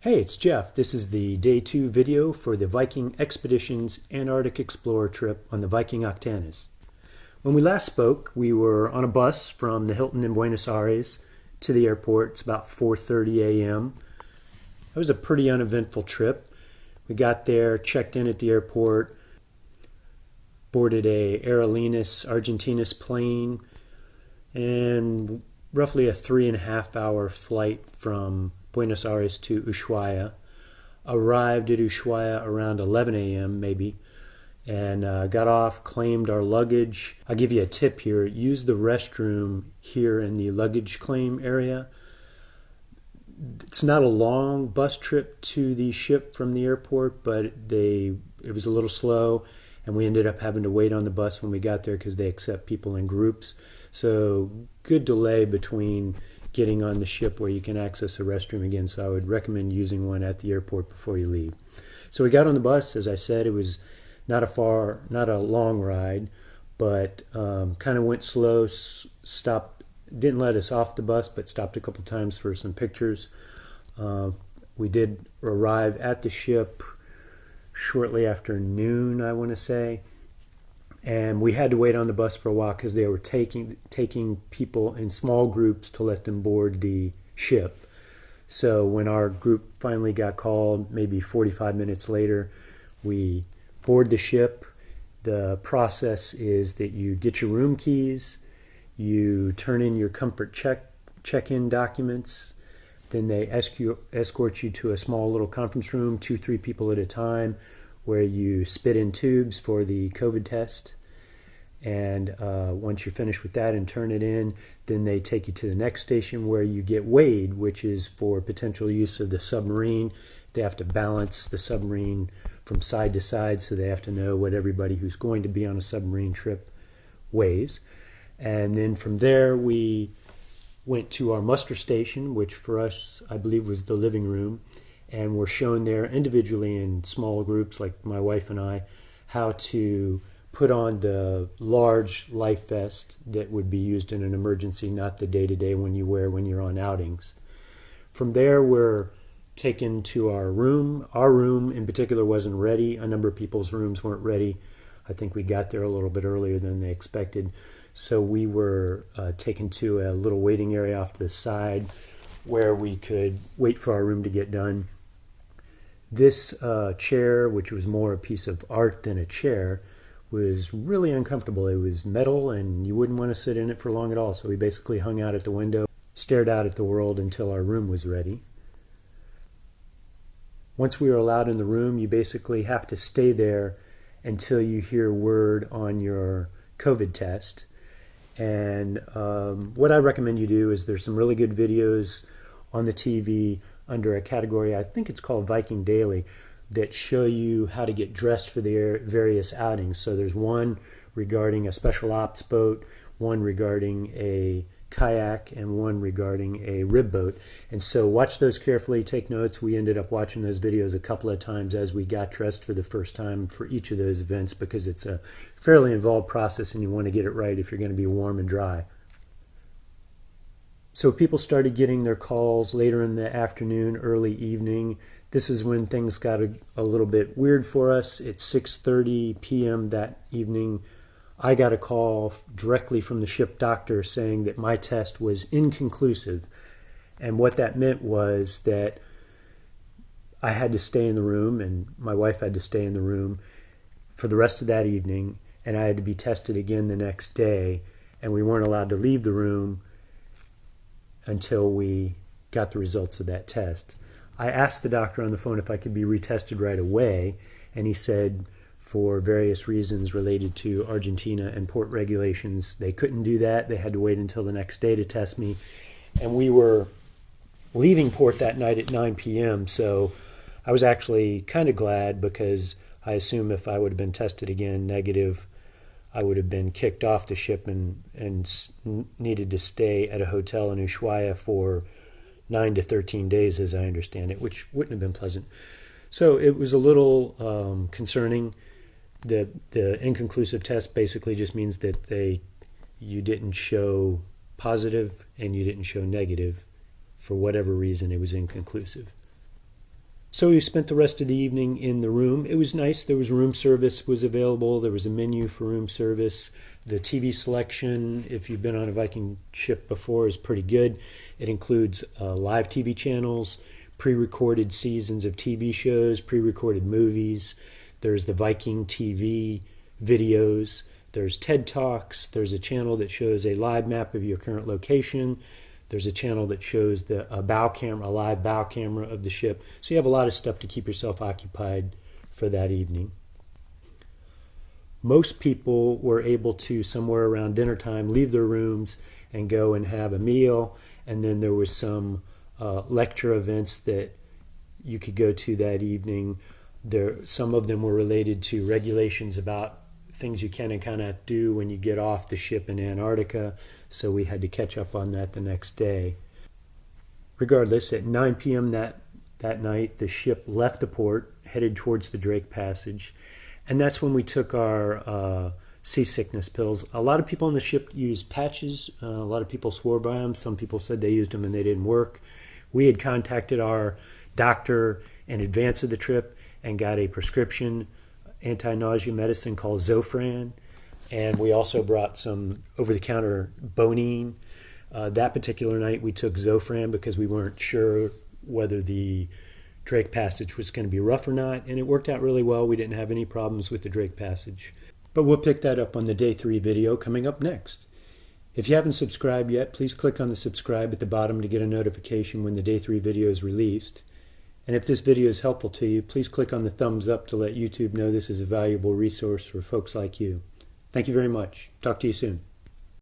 Hey, it's Jeff. This is the day 2 video for the Viking Expeditions Antarctic Explorer trip on the Viking Octantis. When we last spoke, we were on a bus from the Hilton in Buenos Aires to the airport. It's about 4:30 a.m. It was a pretty uneventful trip. We got there, checked in at the airport, boarded a Aerolíneas Argentinas plane, and roughly a 3.5 hour flight from Buenos Aires to Ushuaia. Arrived at Ushuaia around 11 a.m. maybe, and got off, claimed our luggage. I'll give you a tip here. Use the restroom here in the luggage claim area. It's not a long bus trip to the ship from the airport, but it was a little slow, and we ended up having to wait on the bus when we got there because they accept people in groups. So good delay between getting on the ship where you can access the restroom again, so I would recommend using one at the airport before you leave. So we got on the bus. As I said, it was not a long ride, but kind of went slow, stopped, didn't let us off the bus, but stopped a couple times for some pictures. We did arrive at the ship shortly after noon, I want to say, and we had to wait on the bus for a while because they were taking people in small groups to let them board the ship. So when our group finally got called, maybe 45 minutes later, we board the ship. The process is that you get your room keys, you turn in your comfort check-in documents, then they escort you to a small little conference room, 2-3 people at a time, where you spit in tubes for the COVID test. And once you're finished with that and turn it in, then they take you to the next station where you get weighed, which is for potential use of the submarine. They have to balance the submarine from side to side, so they have to know what everybody who's going to be on a submarine trip weighs. And then from there, we went to our muster station, which for us, I believe, was the living room. And we're shown there individually in small groups, like my wife and I, how to put on the large life vest that would be used in an emergency, not the day-to-day one you wear when you're on outings. From there, we're taken to our room. Our room in particular wasn't ready. A number of people's rooms weren't ready. I think we got there a little bit earlier than they expected. So we were taken to a little waiting area off to the side where we could wait for our room to get done. This chair, which was more a piece of art than a chair, was really uncomfortable. It was metal and you wouldn't want to sit in it for long at all. So we basically hung out at the window, stared out at the world until our room was ready. Once we were allowed in the room, you basically have to stay there until you hear word on your COVID test. And what I recommend you do is there's some really good videos on the TV under a category, I think it's called Viking Daily, that show you how to get dressed for the various outings. So there's one regarding a special ops boat, one regarding a kayak, and one regarding a rib boat. And so watch those carefully, take notes. We ended up watching those videos a couple of times as we got dressed for the first time for each of those events, because it's a fairly involved process and you want to get it right if you're going to be warm and dry. So people started getting their calls later in the afternoon, early evening. This is when things got a little bit weird for us. It's 6:30 p.m. that evening. I got a call directly from the ship doctor saying that my test was inconclusive. And what that meant was that I had to stay in the room, and my wife had to stay in the room for the rest of that evening, and I had to be tested again the next day, and we weren't allowed to leave the room until we got the results of that test. I asked the doctor on the phone if I could be retested right away, and he said for various reasons related to Argentina and port regulations, they couldn't do that. They had to wait until the next day to test me. And we were leaving port that night at 9 p.m., so I was actually kind of glad, because I assume if I would have been tested again negative, I would have been kicked off the ship and needed to stay at a hotel in Ushuaia for 9 to 13 days, as I understand it, which wouldn't have been pleasant. So it was a little concerning. The inconclusive test basically just means that you didn't show positive and you didn't show negative. For whatever reason, it was inconclusive. So we spent the rest of the evening in the room. It was nice. There was room service was available. There was a menu for room service. The TV selection, if you've been on a Viking ship before, is pretty good. It includes live TV channels, pre-recorded seasons of TV shows, pre-recorded movies. There's the Viking TV videos. There's TED Talks. There's a channel that shows a live map of your current location. There's a channel that shows a live bow camera of the ship. So you have a lot of stuff to keep yourself occupied for that evening. Most people were able to, somewhere around dinner time, leave their rooms and go and have a meal. And then there was some lecture events that you could go to that evening. Some of them were related to regulations about things you can and cannot do when you get off the ship in Antarctica, so we had to catch up on that the next day. Regardless, at 9 p.m. that night, the ship left the port, headed towards the Drake Passage, and that's when we took our seasickness pills. A lot of people on the ship used patches. A lot of people swore by them. Some people said they used them and they didn't work. We had contacted our doctor in advance of the trip and got a prescription anti-nausea medicine called Zofran, and we also brought some over-the-counter Bonine. That particular night we took Zofran because we weren't sure whether the Drake Passage was going to be rough or not, and it worked out really well. We didn't have any problems with the Drake Passage. But we'll pick that up on the Day 3 video coming up next. If you haven't subscribed yet, please click on the subscribe at the bottom to get a notification when the Day 3 video is released. And if this video is helpful to you, please click on the thumbs up to let YouTube know this is a valuable resource for folks like you. Thank you very much. Talk to you soon.